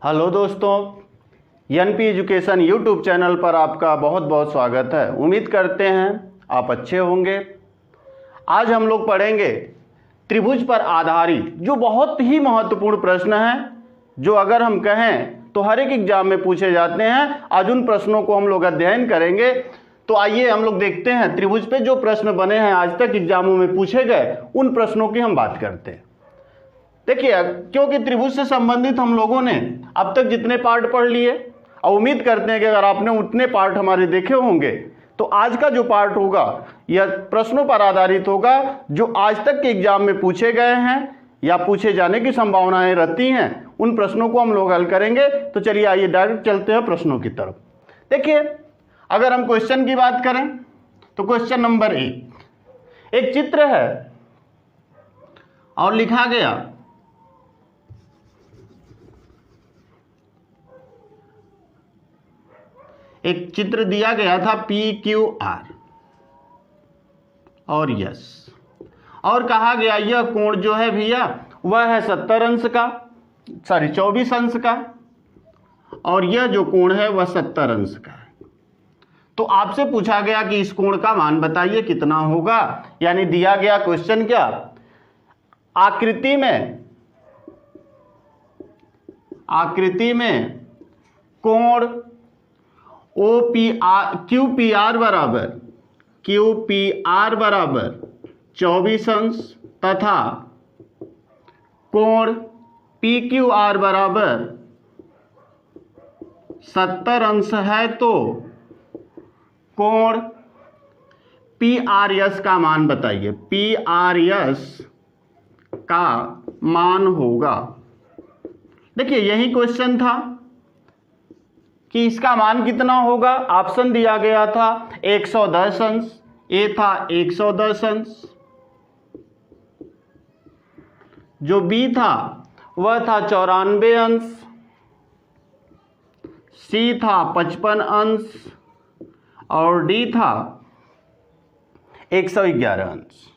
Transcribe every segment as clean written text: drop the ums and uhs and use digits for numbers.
Hello दोस्तों, NP education YouTube channel पर आपका बहुत बहुत स्वागत है। उम्मीद करते हैं आप अच्छे होंगे। आज हम लोग पढ़ेंगे त्रिभुज पर आधारित जो बहुत ही महत्वपूर्ण प्रश्न हैं, जो अगर हम कहें तो हर एक एग्जाम में पूछे जाते हैं। आज उन प्रश्नों को हम लोग अध्ययन करेंगे। तो आइए हम लोग देखते हैं त्रिभुज पे जो प्रश्न बने हैं, आज तक एग्जामों में पूछे गए, उन प्रश्नों की हम बात करते हैं। देखिए, क्योंकि त्रिभुज से संबंधित हम लोगों ने अब तक जितने पार्ट पढ़ लिए और उम्मीद करते हैं कि अगर आपने उतने पार्ट हमारे देखे होंगे तो आज का जो पार्ट होगा यह प्रश्नों पर आधारित होगा जो आज तक के एग्जाम में पूछे गए हैं या पूछे जाने की संभावनाएं रहती हैं। उन प्रश्नों को हम लोग हल करेंगे। तो चलिए आइए डायरेक्ट चलते हैं प्रश्नों की तरफ। देखिए, अगर हम क्वेश्चन की बात करें तो क्वेश्चन नंबर 1 एक चित्र है और लिखा गया एक चित्र दिया गया था PQR और यस, और कहा गया यह कोण जो है भैया वह है 70 अंश का, 24 अंश का, और यह जो कोण है वह 70 अंश का है। तो आपसे पूछा गया कि इस कोण का मान बताइए कितना होगा। यानी दिया गया क्वेश्चन क्या, आकृति में कोण QPR बराबर 24 अंश तथा कोण PQR बराबर 70 अंश है, तो कोण PRS का मान बताइए। PRS का मान होगा, देखिए यही क्वेश्चन था कि इसका मान कितना होगा। ऑप्शन दिया गया था 110 अंश, ए था 110 अंश, जो बी था वह था 94 अंश, सी था 55 अंश और डी था 111 अंश।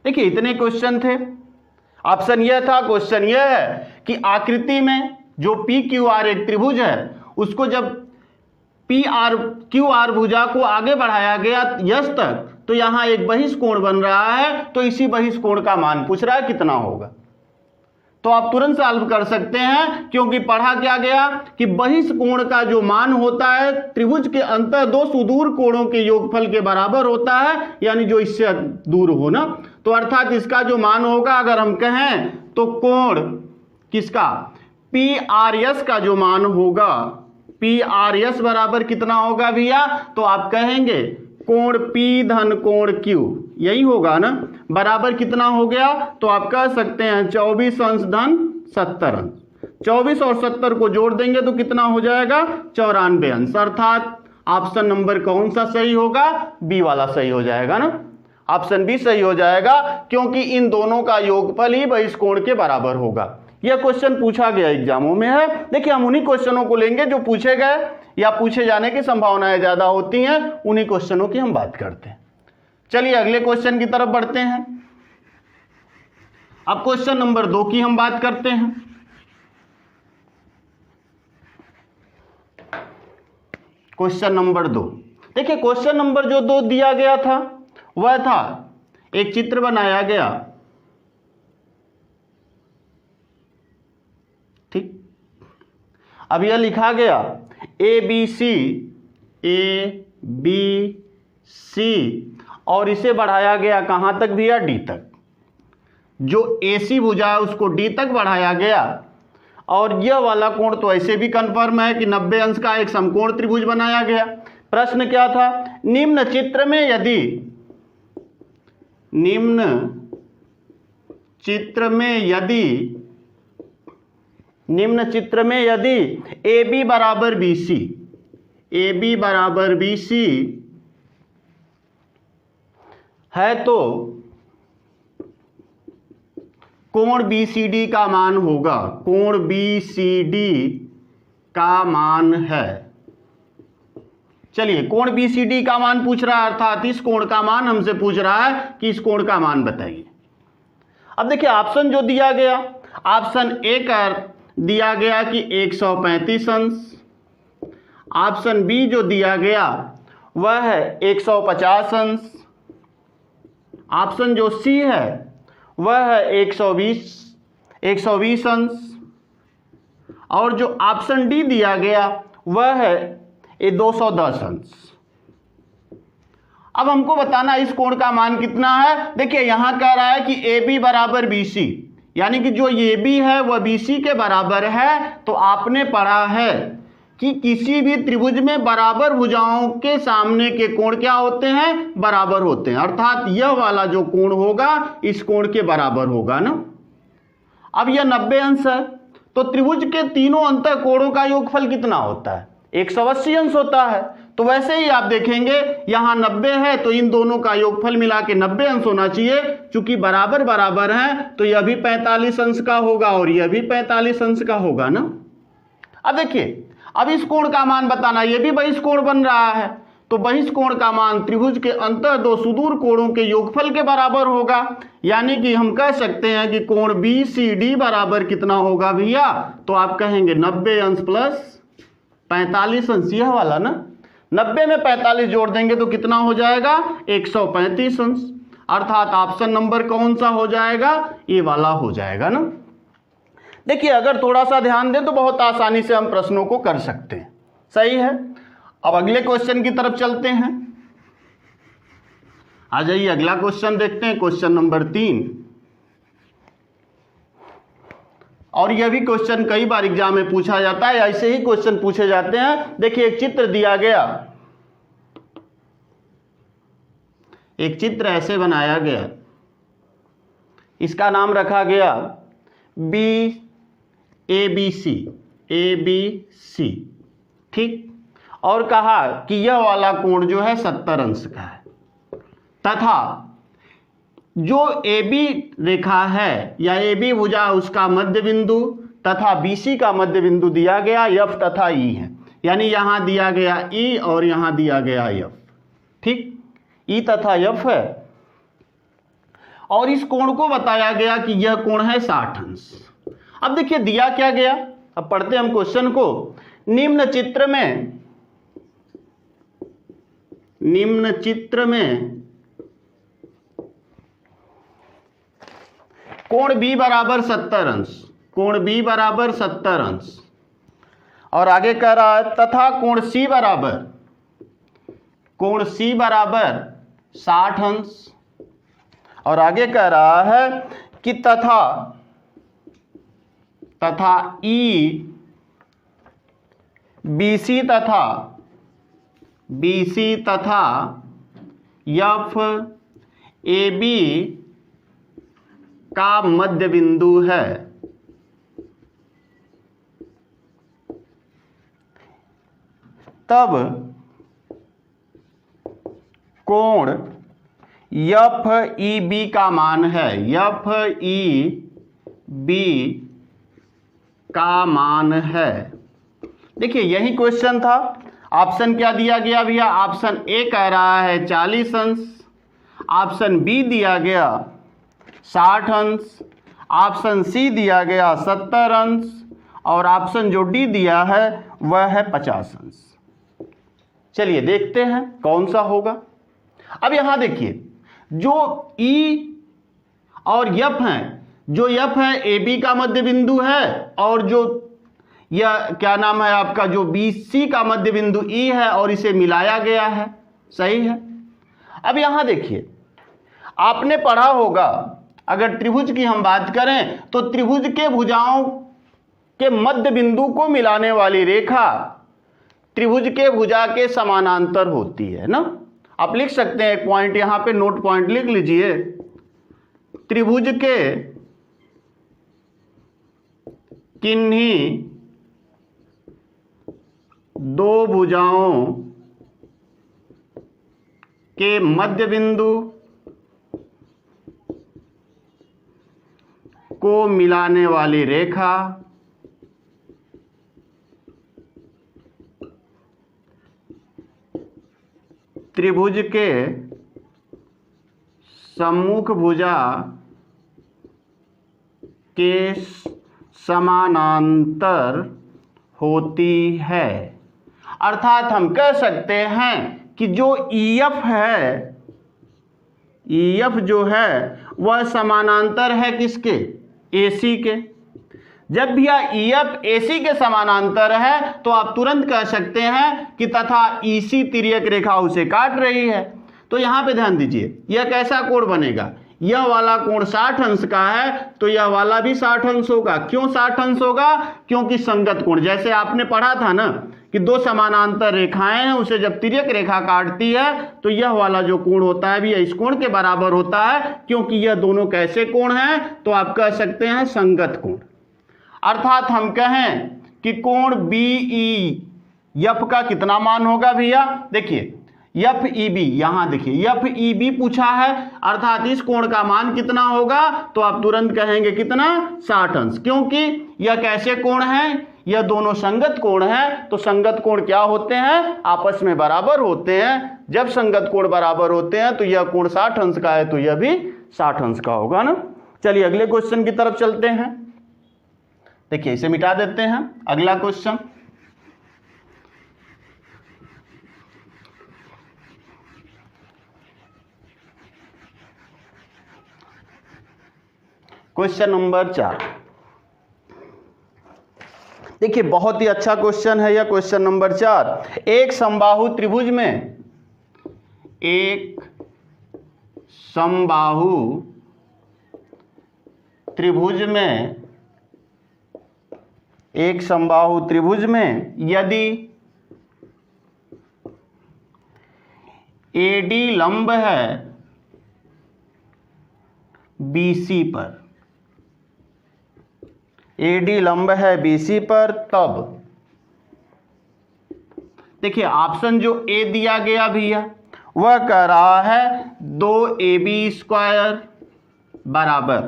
देखिए इतने क्वेश्चन थे। ऑप्शन यह था, क्वेश्चन यह है कि आकृति में जो PQR एक त्रिभुज है उसको जब QR भुजा को आगे बढ़ाया गया यस तक, तो यहां एक बहिष कोण बन रहा है, तो इसी बहिष कोण का मान पूछ रहा है कितना होगा। तो आप तुरंत सॉल्व कर सकते हैं, क्योंकि पढ़ा क्या गया कि बहिष कोण का जो मान होता है त्रिभुज के अंतर दो सुदूर कोणों के योगफल के बराबर होता है, यानी जो इससे दूर हो ना। तो अर्थात इसका जो मान होगा, अगर हम कहें तो कोण किसका, PRS का जो मान होगा, PRS बराबर कितना होगा भैया, तो आप कहेंगे कोण P धन कोण Q, यही होगा ना, बराबर कितना हो गया, तो आप कह सकते हैं 24 अंश धन 70 अंश। 24 और 70 को जोड़ देंगे तो कितना हो जाएगा, 94 अंश। अर्थात ऑप्शन नंबर कौन सा सही होगा, बी वाला सही हो जाएगा ना, ऑप्शन बी सही हो जाएगा, क्योंकि इन दोनों का योगफल ही बहिष कोण के बराबर होगा। यह क्वेश्चन पूछा गया एग्जामों में है। देखिए, हम उन्हीं क्वेश्चनों को लेंगे जो पूछे गए या पूछे जाने की संभावनाएं ज्यादा होती हैं, उन्हीं क्वेश्चनों की हम बात करते हैं। चलिए अगले क्वेश्चन की तरफ बढ़ते हैं। अब क्वेश्चन नंबर 2 की हम बात करते हैं। क्वेश्चन नंबर 2, देखिए क्वेश्चन नंबर जो 2 दिया गया था वह था एक चित्र बनाया गया, ठीक। अब यह लिखा गया ABC और इसे बढ़ाया गया कहां तक भैया, D तक। जो AC भुजा है उसको D तक बढ़ाया गया, और यह वाला कोण तो ऐसे भी कंफर्म है कि 90 अंश का एक समकोण त्रिभुज बनाया गया। प्रश्न क्या था, निम्न चित्र में यदि AB बराबर BC है, तो कोण BCD का मान होगा। कोण BCD का मान है, चलिए कोण BCD का मान पूछ रहा है, अर्थात इस कोण का मान हमसे पूछ रहा है कि इस कोण का मान बताइए। अब देखिए ऑप्शन जो दिया गया, ऑप्शन ए का दिया गया कि 135 अंश। ऑप्शन बी जो दिया गया वह है 150 अंश। ऑप्शन जो सी है वह है 120 अंश। और जो ऑप्शन डी दिया गया वह है 210 अंश। अब हमको बताना इस कोण का मान कितना है। देखिए यहां कह रहा है कि ए बी बराबर बी सी, यानी कि जो ए बी है वह बी सी के बराबर है। तो आपने पढ़ा है कि किसी भी त्रिभुज में बराबर भुजाओं के सामने के कोण क्या होते हैं, बराबर होते हैं। अर्थात यह वाला जो कोण होगा इस कोण के बराबर होगा ना। अब यह 90 अंश है, तो त्रिभुज के तीनों अंतः कोणों का योगफल कितना होता है, 180 अंश होता है। तो वैसे ही आप देखेंगे यहां 90 है तो इन दोनों का योगफल मिला के 90 अंश होना चाहिए। चूंकि बराबर बराबर है तो यह भी 45 अंश का होगा और यह भी 45 अंश का होगा ना। अब देखिए अब इस कोण का मान बताना, यह भी बहिष्कोण बन रहा है, तो बहिष्कोण का मान त्रिभुज के अंतः दो सुदूर कोणों के योगफल के बराबर होगा। यानी कि हम कह सकते हैं कि कोण बी सी डी बराबर कितना होगा भैया, तो आप कहेंगे 90 अंश प्लस 45 अंश, यह वाला ना। 90 में 45 जोड़ देंगे तो कितना हो जाएगा, 135 अंश। अर्थात ऑप्शन नंबर कौन सा हो जाएगा, ये वाला हो जाएगा ना। देखिए अगर थोड़ा सा ध्यान दें तो बहुत आसानी से हम प्रश्नों को कर सकते हैं। सही है। अब अगले क्वेश्चन की तरफ चलते हैं। आ जाइए अगला क्वेश्चन देखते हैं, क्वेश्चन नंबर 3। और यह भी क्वेश्चन कई बार एग्जाम में पूछा जाता है, ऐसे ही क्वेश्चन पूछे जाते हैं। देखिए एक चित्र दिया गया, एक चित्र ऐसे बनाया गया, इसका नाम रखा गया ABC, ठीक। और कहा कि यह वाला कोण जो है 70 अंश का है, तथा जो AB रेखा है या AB भुजा उसका मध्य बिंदु तथा BC का मध्य बिंदु दिया गया F तथा E है। यानी यहां दिया गया E और यहां दिया गया F, ठीक, E तथा F है। और इस कोण को बताया गया कि यह कोण है 60 अंश। अब देखिए दिया क्या गया, अब पढ़ते हैं हम क्वेश्चन को। निम्न चित्र में कोण B बराबर 70 अंश, कोण B बराबर 70 अंश। और आगे कह रहा है तथा कोण C बराबर 60 अंश। और आगे कह रहा है कि तथा E BC तथा F AB का मध्य बिंदु है। तब कोण FEB का मान है, FEB का मान है। देखिए यही क्वेश्चन था। ऑप्शन क्या दिया गया भैया, ऑप्शन ए कह रहा है 40 अंश, ऑप्शन बी दिया गया 60 अंश, ऑप्शन सी दिया गया 70 अंश और ऑप्शन जो डी दिया है वह है 50 अंश। चलिए देखते हैं कौन सा होगा। अब यहां देखिए जो E और F हैं, जो F है AB का मध्य बिंदु है और जो यह क्या नाम है आपका जो BC का मध्य बिंदु E है और इसे मिलाया गया है। सही है। अब यहां देखिए आपने पढ़ा होगा, अगर त्रिभुज की हम बात करें तो त्रिभुज के भुजाओं के मध्य बिंदु को मिलाने वाली रेखा त्रिभुज के भुजा के समानांतर होती है ना। आप लिख सकते हैं एक पॉइंट यहां पे, नोट पॉइंट लिख लीजिए। त्रिभुज के किन्हीं दो भुजाओं के मध्य बिंदु को मिलाने वाली रेखा त्रिभुज के सम्मुख भुजा के समानांतर होती है। अर्थात हम कह सकते हैं कि जो EF है, EF जो है वह समानांतर है किसके? AC के। जब भी यह EF AC के समानांतर है तो आप तुरंत कह सकते हैं कि तथा EC तिर्यक रेखा उसे काट रही है। तो यहां पे ध्यान दीजिए, यह कैसा कोण बनेगा? यह वाला कोण 60 अंश का है तो यह वाला भी 60 अंश होगा। क्यों 60 अंश होगा? क्योंकि संगत कोण, जैसे आपने पढ़ा था ना कि दो समानांतर रेखाएं हैं, उसे जब तिर्यक रेखा काटती है तो यह वाला जो कोण होता है भी इस कोण के बराबर होता है, क्योंकि यह दोनों कैसे कोण हैं? तो आप कह सकते हैं संगत कोण। अर्थात हम कहें कि कोण BEF का कितना मान होगा भैया? देखिए FEB, यहां देखिए FEB पूछा है, अर्थात इस कोण का मान कितना होगा? तो आप तुरंत कहेंगे कितना? 60 अंश। क्योंकि यह कैसे कोण है? यह दोनों संगत कोण हैं। तो संगत कोण क्या होते हैं? आपस में बराबर होते हैं। जब संगत कोण बराबर होते हैं तो यह कोण 60 अंश का है तो यह भी 60 अंश का होगा ना। चलिए अगले क्वेश्चन की तरफ चलते हैं। देखिए इसे मिटा देते हैं। अगला क्वेश्चन, क्वेश्चन नंबर 4। देखिए बहुत ही अच्छा क्वेश्चन है यह क्वेश्चन नंबर 4। एक समबाहु त्रिभुज में, एक समबाहु त्रिभुज में, एक समबाहु त्रिभुज में यदि AD लंब है BC पर, AD लंब है BC पर, तब देखिए ऑप्शन जो A दिया गया भैया वह कह रहा है 2AB स्क्वायर बराबर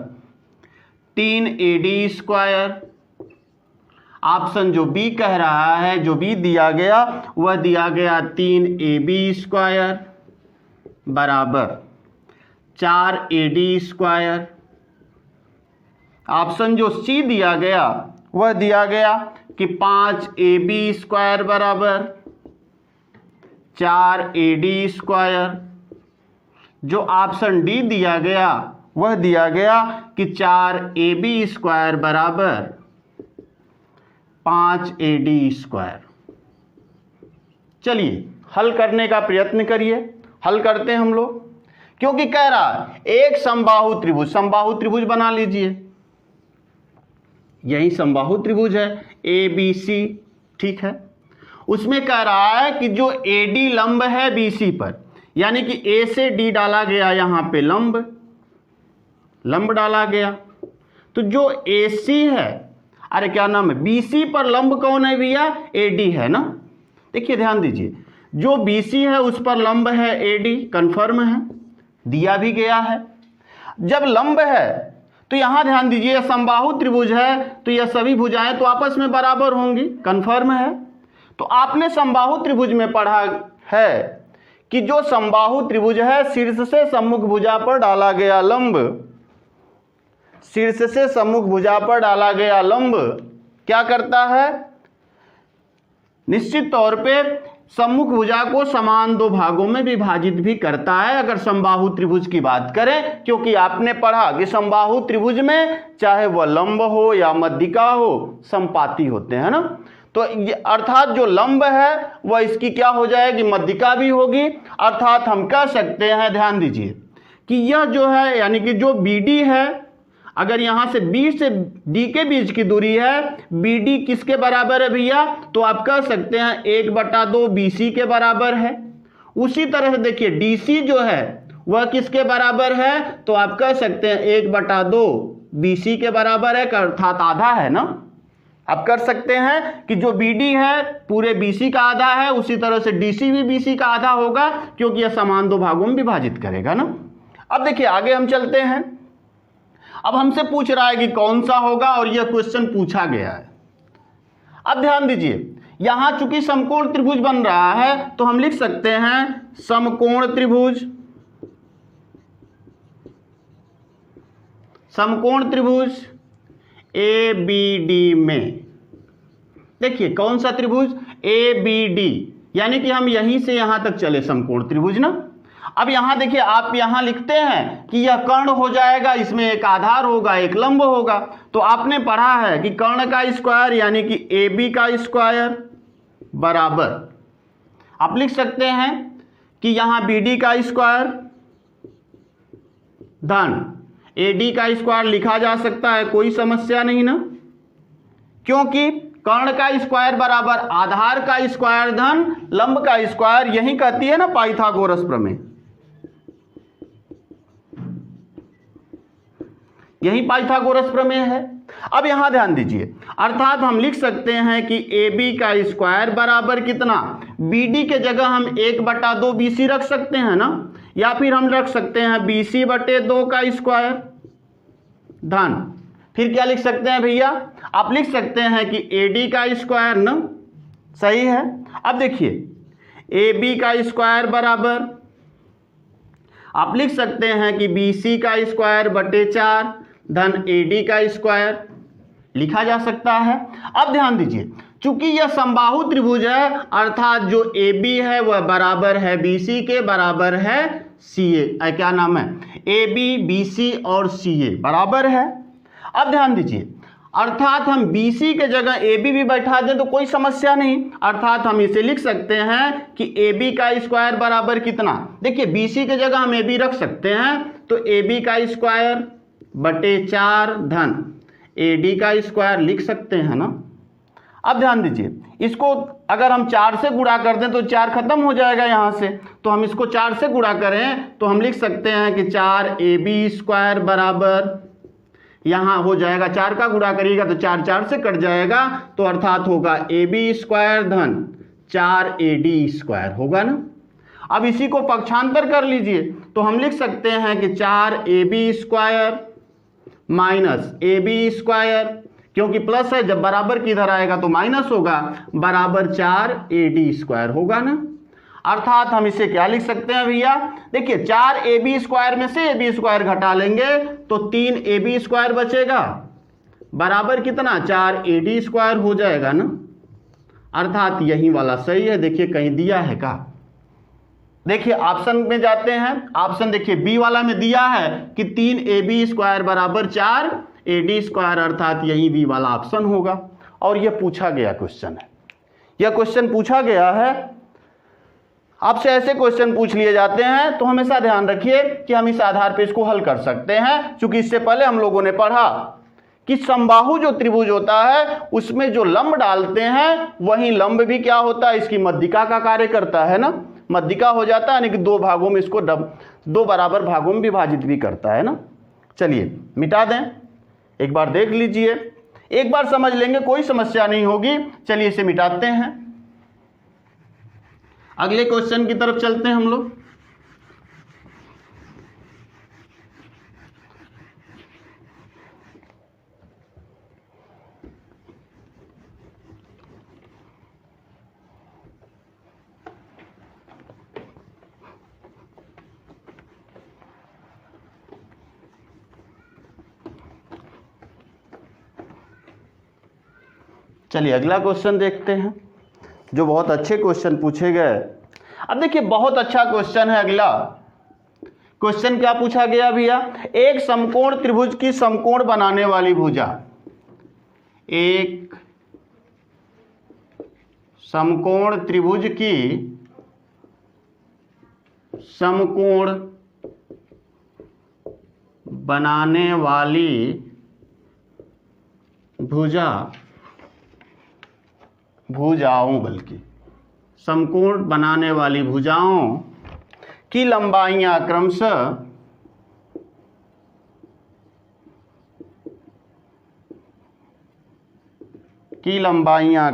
3AD स्क्वायर। ऑप्शन जो B कह रहा है, जो B दिया गया वह दिया गया 3AB स्क्वायर बराबर 4AD स्क्वायर। ऑप्शन जो C दिया गया वह दिया गया कि 5AB स्क्वायर बराबर 4AD स्क्वायर। जो ऑप्शन D दिया गया वह दिया गया कि 4AB स्क्वायर बराबर 5AD स्क्वायर। चलिए हल करने का प्रयत्न करिए। हल करते हैं हम लोग, क्योंकि कह रहा है एक समबाहु त्रिभुज, समबाहु त्रिभुज बना लीजिए, यही समबाहु त्रिभुज है ABC, ठीक है। उसमें कह रहा है कि जो AD लंब है BC पर, यानी कि A से D डाला गया, यहां पे लंब डाला गया, तो जो AC है, अरे क्या नाम है, BC पर लंब कौन है भैया? AD है ना। देखिए ध्यान दीजिए, जो BC है उस पर लंब है AD, कंफर्म है, दिया भी गया है। जब लंब है तो यहां ध्यान दीजिए समबाहु त्रिभुज है तो यह सभी भुजाएं तो आपस में बराबर होंगी, कंफर्म है। तो आपने समबाहु त्रिभुज में पढ़ा है कि जो समबाहु त्रिभुज है शीर्ष से सम्मुख भुजा पर डाला गया लंब, शीर्ष से सम्मुख भुजा पर डाला गया लंब क्या करता है? निश्चित तौर पे सम्मुख भुजा को समान दो भागों में विभाजित भी करता है, अगर समबाहु त्रिभुज की बात करें। क्योंकि आपने पढ़ा कि समबाहु त्रिभुज में चाहे वह लंब हो या मध्यिका हो, समपाती होते हैं ना। तो अर्थात जो लंब है वह इसकी क्या हो जाएगी? मध्यिका भी होगी। अर्थात हम कह सकते हैं, ध्यान दीजिए, कि यह जो है यानी कि जो BD है, अगर यहां से B से D के बीच की दूरी है, BD किसके बराबर है भैया? तो आप कह सकते हैं 1/2 BC के बराबर है। उसी तरह से देखिए DC जो है वह किसके बराबर है? तो आप कह सकते हैं 1/2 BC के बराबर है, अर्थात आधा है ना। आप कर सकते हैं कि जो BD है पूरे BC का आधा है, उसी तरह से DC भी BC का आधा होगा, क्योंकि यह समान दो भागों में विभाजित करेगा ना। अब देखिए आगे हम चलते हैं। अब हमसे पूछ रहा है कि कौन सा होगा, और यह क्वेश्चन पूछा गया है। अब ध्यान दीजिए, यहां चूंकि समकोण त्रिभुज बन रहा है तो हम लिख सकते हैं समकोण त्रिभुज, समकोण त्रिभुज ABD में, देखिए कौन सा त्रिभुज, ABD, यानी कि हम यहीं से यहां तक चले समकोण त्रिभुज ना। अब यहां देखिए, आप यहां लिखते हैं कि यह कर्ण हो जाएगा, इसमें एक आधार होगा, एक लंब होगा। तो आपने पढ़ा है कि कर्ण का स्क्वायर यानी कि AB का स्क्वायर बराबर, आप लिख सकते हैं कि यहां BD का स्क्वायर धन AD का स्क्वायर लिखा जा सकता है, कोई समस्या नहीं ना, क्योंकि कर्ण का स्क्वायर बराबर आधार का स्क्वायर धन लंब का स्क्वायर, यही कहती है ना पाइथागोरस प्रमेय, यही पाइथागोरस प्रमेय है। अब यहां ध्यान दीजिए, अर्थात हम लिख सकते हैं कि AB का स्क्वायर बराबर कितना, BD के जगह हम 1/2 BC रख सकते हैं ना, या फिर हम रख सकते हैं BC/2 का स्क्वायर धन, फिर क्या लिख सकते हैं भैया, आप लिख सकते हैं कि AD का स्क्वायर ना, सही है। अब देखिए AB का स्क्वायर बराबर आप लिख सकते हैं कि BC का स्क्वायर बटे 4 धन AD का स्क्वायर लिखा जा सकता है। अब ध्यान दीजिए, चूंकि यह समबाहु त्रिभुज है, अर्थात जो AB है वह बराबर है BC के, बराबर है CA, क्या नाम है, AB BC और CA बराबर है। अब ध्यान दीजिए, अर्थात हम BC के जगह AB भी बैठा दें तो कोई समस्या नहीं, अर्थात हम इसे लिख सकते हैं कि AB का स्क्वायर बराबर कितना, देखिए BC के जगह हम AB रख सकते हैं, तो AB का स्क्वायर बटे 4 धन AD का स्क्वायर लिख सकते हैं ना। अब ध्यान दीजिए, इसको अगर हम 4 से गुणा कर दें तो 4 खत्म हो जाएगा यहाँ से, तो हम इसको 4 से गुणा करें तो हम लिख सकते हैं कि 4AB स्क्वायर बराबर, यहाँ हो जाएगा 4 का गुणा करिएगा तो 4 4 से कट जाएगा, तो अर्थात होगा AB स्क्वायर धन 4AD स्क्वायर होगा ना। अब इसी को पक्षांतर कर लीजिए तो हम लिख सकते हैं कि 4AB square minus AB square, क्योंकि प्लस है, जब बराबर की इधर आएगा तो माइनस होगा, बराबर 4AD स्क्वायर होगा ना। अर्थात हम इसे क्या लिख सकते हैं भैया, देखिए 4AB स्क्वायर में से AB स्क्वायर घटा लेंगे तो 3AB स्क्वायर बचेगा, बराबर कितना, 4AD स्क्वायर हो जाएगा ना। अर्थात यही वाला सही है। देखिए कहीं दिया है का, देखिए ऑप्शन में जाते हैं, ऑप्शन देखिए बी वाला में दिया है कि 3AB स्क्वायर बराबर 4AD स्क्वायर, अर्थात यही बी वाला ऑप्शन होगा। और यह पूछा गया क्वेश्चन है, यह क्वेश्चन पूछा गया है, आपसे ऐसे क्वेश्चन पूछ लिए जाते हैं तो हमेशा ध्यान रखिए कि हम इस आधार पे इसको हल कर सकते हैं। क्योंकि इससे पहले हम लोगों ने पढ़ा कि समबाहु जो त्रिभुज होता है उसमें जो लंब डालते हैं वही लंब भी क्या होता है, इसकी मध्यिका का कार्य करता है ना, मध्यिका हो जाता है, यानी कि 2 भागों में इसको 2 बराबर भागों में विभाजित भी करता है ना। चलिए मिटा दें, एक बार देख लीजिए, एक बार समझ लेंगे, कोई समस्या नहीं होगी। चलिए इसे मिटाते हैं, अगले क्वेश्चन की तरफ चलते हैं हम लोग। चलिए अगला क्वेश्चन देखते हैं, जो बहुत अच्छे क्वेश्चन पूछे गए। अब देखिए बहुत अच्छा क्वेश्चन है। अगला क्वेश्चन क्या पूछा गया भैया, एक समकोण त्रिभुज की समकोण बनाने वाली भुजा, एक समकोण त्रिभुज की समकोण बनाने वाली भुजाओं समकोण बनाने वाली भुजाओं की लंबाइयां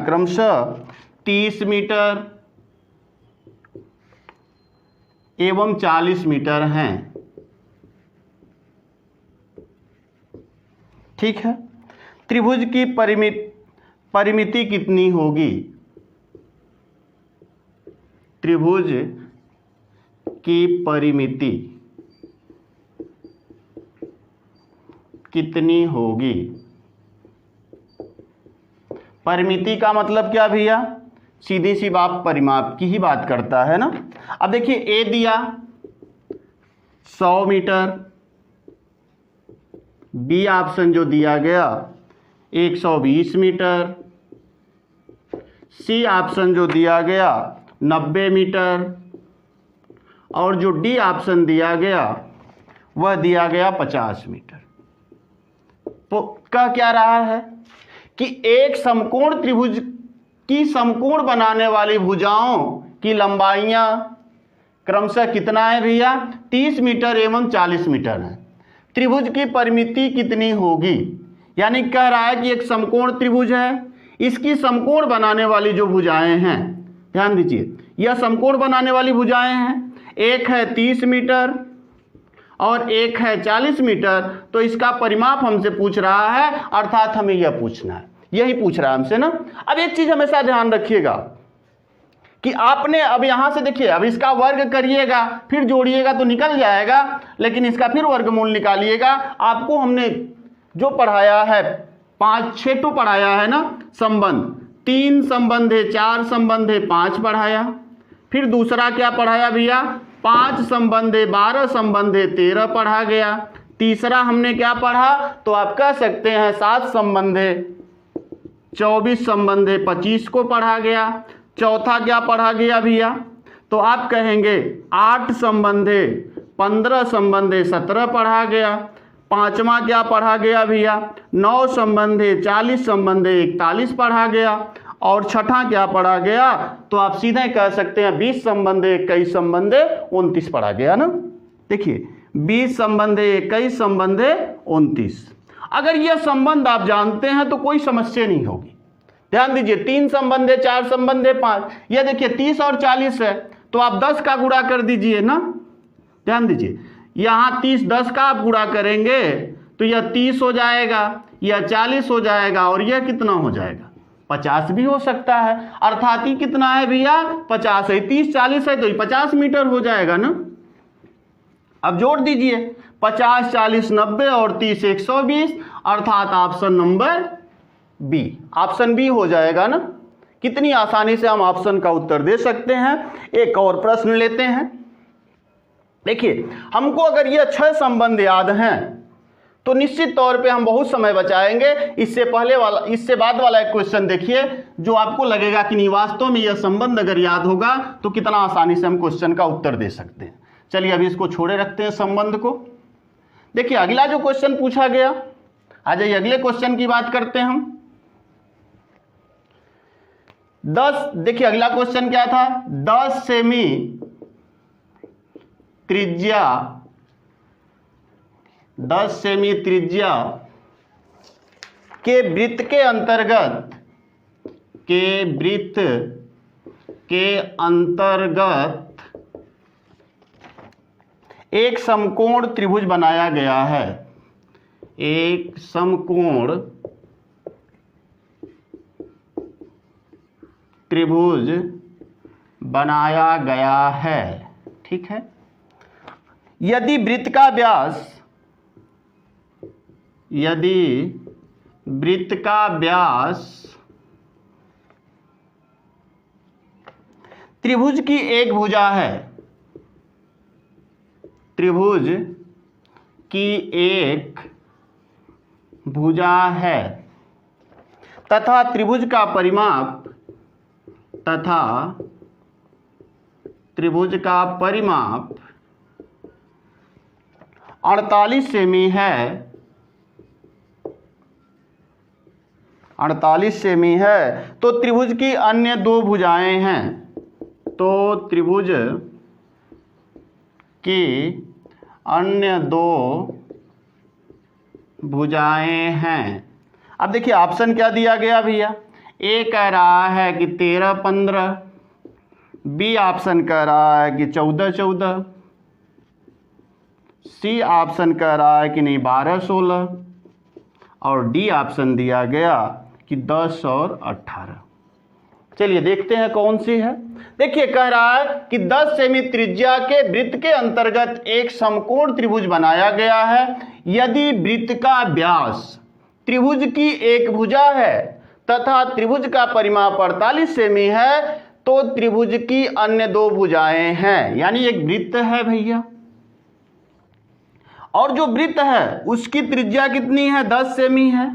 क्रमशः 30 मीटर एवं 40 मीटर हैं। ठीक है, त्रिभुज की परिमिति कितनी होगी, त्रिभुज की परिमिति कितनी होगी। परिमिति का मतलब क्या भैया, सीधी सी बात परिमाप की ही बात करता है ना। अब देखिए ए दिया 100 मीटर, बी ऑप्शन जो दिया गया 120 मीटर, सी ऑप्शन जो दिया गया 90 मीटर, और जो डी ऑप्शन दिया गया वह दिया गया 50 मीटर। तो कह क्या रहा है कि एक समकोण त्रिभुज की समकोण बनाने वाली भुजाओं की लंबाइयां क्रमशः कितना है भैया, 30 मीटर एवं 40 मीटर है। त्रिभुज की परिमिति कितनी होगी, यानी कह रहा है कि एक समकोण त्रिभुज है, इसकी समकोण बनाने वाली जो भुजाएं हैं, ध्यान दीजिए, यह समकोण बनाने वाली भुजाएं हैं, एक है 30 मीटर और एक है 40 मीटर, तो इसका परिमाप हमसे पूछ रहा है, अर्थात हमें यह पूछना है, यही पूछ रहा है हमसे ना। अब एक चीज हमेशा ध्यान रखिएगा कि आपने अब यहां से देखिए, अब इसका वर्ग करिएगा फिर जोड़िएगा तो निकल जाएगा, लेकिन इसका फिर वर्गमूल निकालिएगा। आपको हमने जो पढ़ाया है 5-6 तो पढ़ाया है ना संबंध, 3 संबंध है, 4 संबंध है, 5 पढ़ाया, फिर दूसरा क्या पढ़ाया भैया, 5 संबंध है, 12 संबंध है, 13 पढ़ा गया, तीसरा हमने क्या पढ़ा, तो आप कह सकते हैं 7 संबंध है, 24 संबंध है, 25 को पढ़ा गया। चौथा क्या पढ़ा गया भैया, तो आप कहेंगे 8 संबंध है, 15 संबंध है, 17 पढ़ा गया। पांचवा क्या पढ़ा गया भैया, 9 संबंध है, 40 संबंध है, 41 पढ़ा गया। और छठा क्या पढ़ा गया, तो आप सीधे कह सकते हैं 20 संबंध है, 21 संबंध है, 29 पढ़ा गया ना। देखिए 20 संबंध है, 21 संबंध है, 29। अगर यह संबंध आप जानते हैं तो कोई समस्या नहीं होगी। ध्यान दीजिए 3 संबंध है, 4 संबंध है, 5, यह देखिए 30 और 40 है, तो आप 10 का गुणा कर दीजिए ना। ध्यान दीजिए यहाँ 30 10 का आप गुणा करेंगे तो यह 30 हो जाएगा, यह 40 हो जाएगा, और यह कितना हो जाएगा, 50 भी हो सकता है। अर्थात ही कितना है भैया, 50 है, 30 40 है तो 50 मीटर हो जाएगा ना। अब जोड़ दीजिए 50 40 90 और 30 120, अर्थात option number B, option B हो जाएगा ना। कितनी आसानी से हम ऑप्शन का उत्तर दे सकते हैं। एक और प्रश्न लेते हैं। देखिए हमको अगर यह 6 संबंध याद हैं तो निश्चित तौर पे हम बहुत समय बचाएंगे। इससे बाद वाला एक क्वेश्चन देखिए जो आपको लगेगा कि नहीं वास्तव में यह संबंध अगर याद होगा तो कितना आसानी से हम क्वेश्चन का उत्तर दे सकते हैं। चलिए अभी इसको छोड़े रखते हैं संबंध को। देखिए अगला जो क्वेश्चन पूछा गया, आ जाइए अगले क्वेश्चन की बात करते हैं हम। 10, देखिए अगला क्वेश्चन क्या था, 10 सेमी त्रिज्या, 10 सेमी त्रिज्या के वृत्त के अंतर्गत एक समकोण त्रिभुज बनाया गया है। एक समकोण त्रिभुज बनाया गया है, ठीक है। यदि वृत्त का व्यास त्रिभुज की एक भुजा है, त्रिभुज की एक भुजा है तथा त्रिभुज का परिमाप 48 सेमी है, 48 सेमी है, तो त्रिभुज की अन्य 2 भुजाएं हैं, तो त्रिभुज की अन्य 2 भुजाएं हैं। अब देखिए ऑप्शन क्या दिया गया भैया, ए कह रहा है कि 13 15, बी ऑप्शन कह रहा है कि 14 14, सी ऑप्शन कह रहा है कि नहीं 12 16, और डी ऑप्शन दिया गया कि 10 और 18। चलिए देखते हैं कौन सी है। देखिए कह रहा है कि 10 सेमी त्रिज्या के वृत्त के अंतर्गत एक समकोण त्रिभुज बनाया गया है। यदि वृत्त का व्यास त्रिभुज की एक भुजा है तथा त्रिभुज का परिमाप 48 सेमी है, तो त्रिभुज की अन्य दो भुजाएं हैं, यानी एक वृत्त है भैया, और जो वृत्त है उसकी त्रिज्या कितनी है, 10 सेमी है।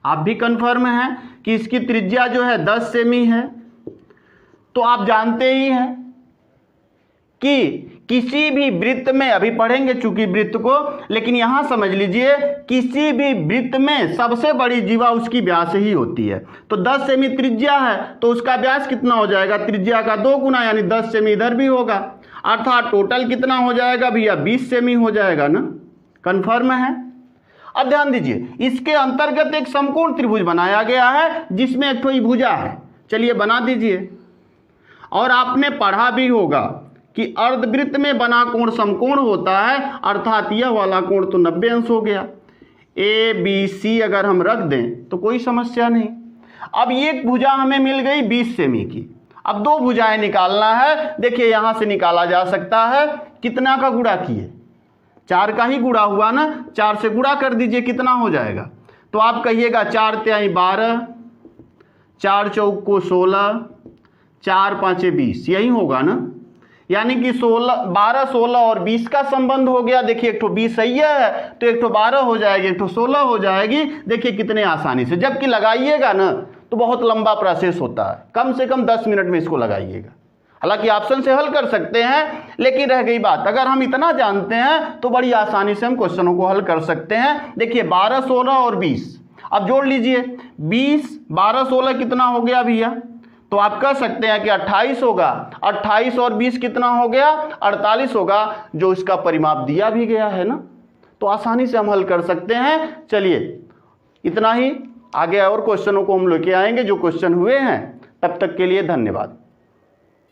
आप भी कंफर्म हैं कि इसकी त्रिज्या जो है 10 सेमी है। तो आप जानते ही हैं कि किसी भी वृत्त में, अभी पढ़ेंगे चूंकि वृत्त को, लेकिन यहां समझ लीजिए किसी भी वृत्त में सबसे बड़ी जीवा उसकी व्यास ही होती है। तो 10 सेमी त्रिज्या है तो उसका व्यास कितना हो जाएगा, त्रिज्या का 2 गुना, यानी 10 सेमी इधर भी होगा, अर्थात टोटल कितना हो जाएगा भैया, 20 सेमी हो जाएगा ना। कंफर्म है। अब ध्यान दीजिए, इसके अंतर्गत एक समकोण त्रिभुज बनाया गया है जिसमें एक तो भुजा है। चलिए बना दीजिए। और आपने पढ़ा भी होगा कि अर्धवृत्त में बना कोण समकोण होता है, अर्थात यह वाला कोण तो 90 अंश हो गया। ए बी सी अगर हम रख दें तो कोई समस्या नहीं। अब एक भुजा हमें मिल गई 20 सेमी की। अब दो भुजाएं निकालना है। देखिए यहां से निकाला जा सकता है, कितना का गुणा किए, 4 का ही गुणा हुआ ना, 4 से गुणा कर दीजिए, कितना हो जाएगा। तो आप कहिएगा 4 तिहाई 12, 4 चौक को 16, 4 पाँचे 20, यही होगा ना। यानी कि 12, 16 और 20 का संबंध हो गया। देखिए एक तो 20 सही है तो एक तो 12 हो जाएगी, एक तो 16 हो जाएगी। देखिए कितने आसानी से, जबकि लगाइएगा ना तो बहुत लंबा प्रोसेस होता है, कम से कम 10 मिनट में इसको लगाइएगा। हालांकि ऑप्शन से हल कर सकते हैं, लेकिन रह गई बात, अगर हम इतना जानते हैं तो बड़ी आसानी से हम क्वेश्चनों को हल कर सकते हैं। देखिए 12, 16 और 20, अब जोड़ लीजिए। 20, 12, 16 कितना हो गया भैया, तो आप कह सकते हैं कि 28 होगा। 28 और 20 कितना हो गया, 48 होगा, जो इसका परिमाप दिया भी गया है ना। तो आसानी से हम हल कर सकते हैं। चलिए इतना ही, आगे और क्वेश्चनों को हम लेके आएंगे जो क्वेश्चन हुए हैं। तब तक के लिए धन्यवाद।